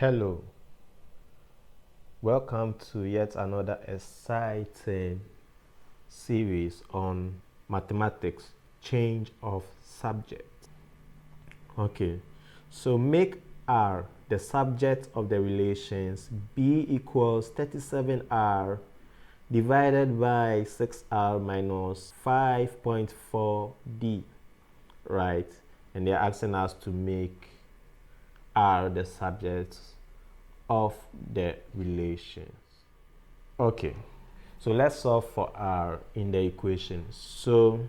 Hello, welcome to yet another exciting series on mathematics, change of subject. Okay, so make R the subject of the relations B equals 37R divided by 6R minus 5.4D, right? And they're asking us to make R the subject of the relations. Okay, so let's solve for R in the equation. So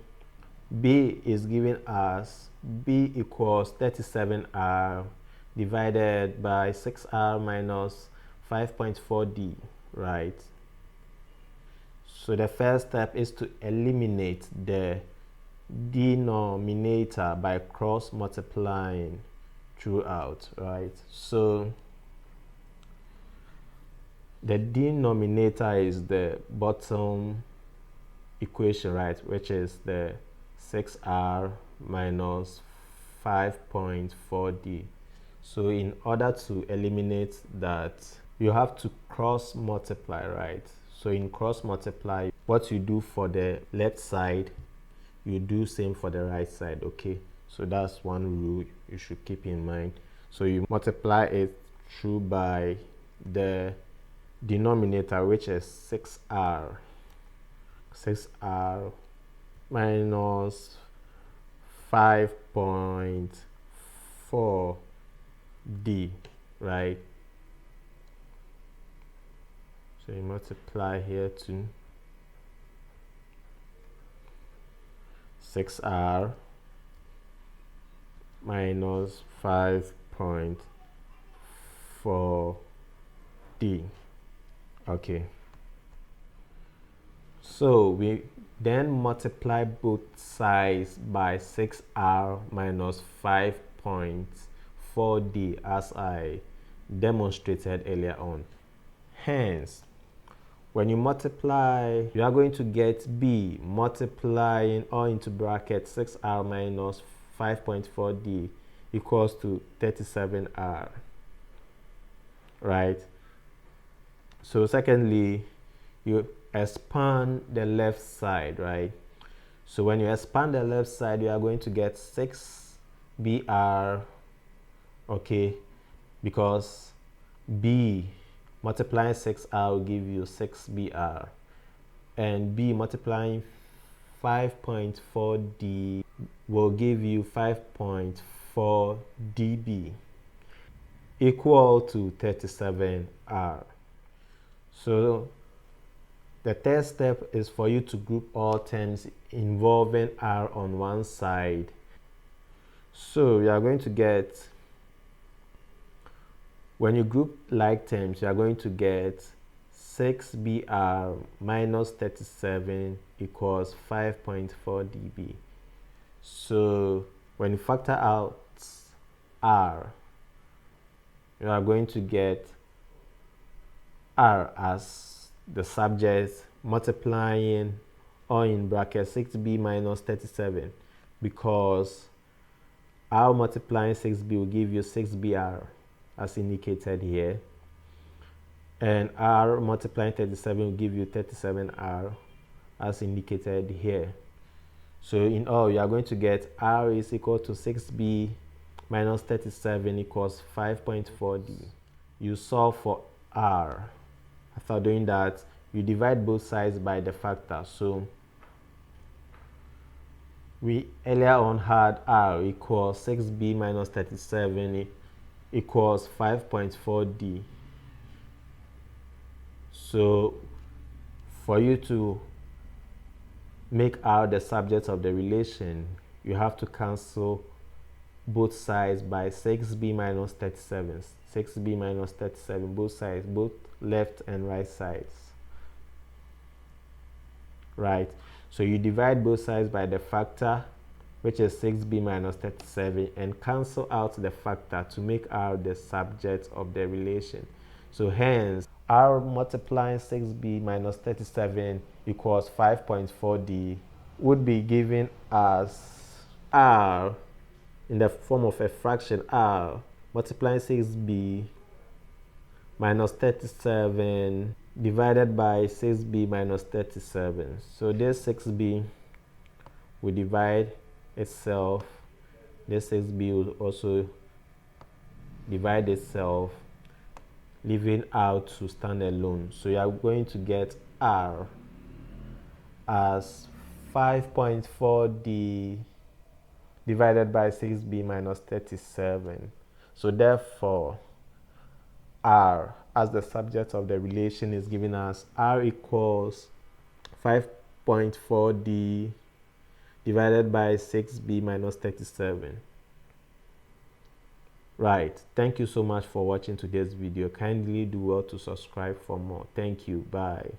B is giving us B equals 37R divided by 6R minus 5.4D, right? So the first step is to eliminate the denominator by cross multiplying throughout, right? So the denominator is the bottom equation, right, which is the 6R minus 5.4D. So in order to eliminate that, you have to cross multiply, right? So in cross multiply, what you do for the left side, you do same for the right side, okay? So that's one rule you should keep in mind. So you multiply it through by the denominator, which is 6R minus 5.4D, right? So you multiply here to 6R minus 5.4D. Okay, so we then multiply both sides by 6R minus 5.4D as I demonstrated earlier on. Hence, when you multiply, you are going to get B multiplying all into bracket 6R minus 5.4D equals to 37R, right? So secondly, you expand the left side, right? So when you expand the left side, you are going to get 6BR, okay, because B multiplying 6R will give you 6BR, and B multiplying 5.4D will give you 5.4DB equal to 37R. So the third step is for you to group all terms involving R on one side. So you are going to get, when you group like terms, you are going to get 6BR minus 37 equals 5.4DB. So when you factor out R, you are going to get R as the subject multiplying or in bracket 6B minus 37, because R multiplying 6B will give you 6BR as indicated here, and R multiplying 37 will give you 37R as indicated here. So in all, you are going to get R is equal to 6B minus 37 equals 5.4D. You solve for R. After doing that, you divide both sides by the factor. So we earlier on had R equals 6B minus 37 equals 5.4D. So for you to make R the subject of the relation, you have to cancel both sides by 6B minus 37. 6B minus 37, both sides, both left and right sides, right? So you divide both sides by the factor, which is 6B minus 37, and cancel out the factor to make R the subject of the relation. So hence, R multiplying 6B minus 37 equals 5.4D would be given as R in the form of a fraction R multiplying 6B minus 37 divided by 6b minus 37. So this 6b will divide itself. This 6b will also divide itself, leaving r to stand alone. So you are going to get r as 5.4d divided by 6b minus 37. So therefore, r as the subject of the relation is giving us r equals 5.4d divided by 6b minus 37. Right. Thank you so much for watching today's video. Kindly do well to subscribe for more. Thank you. Bye.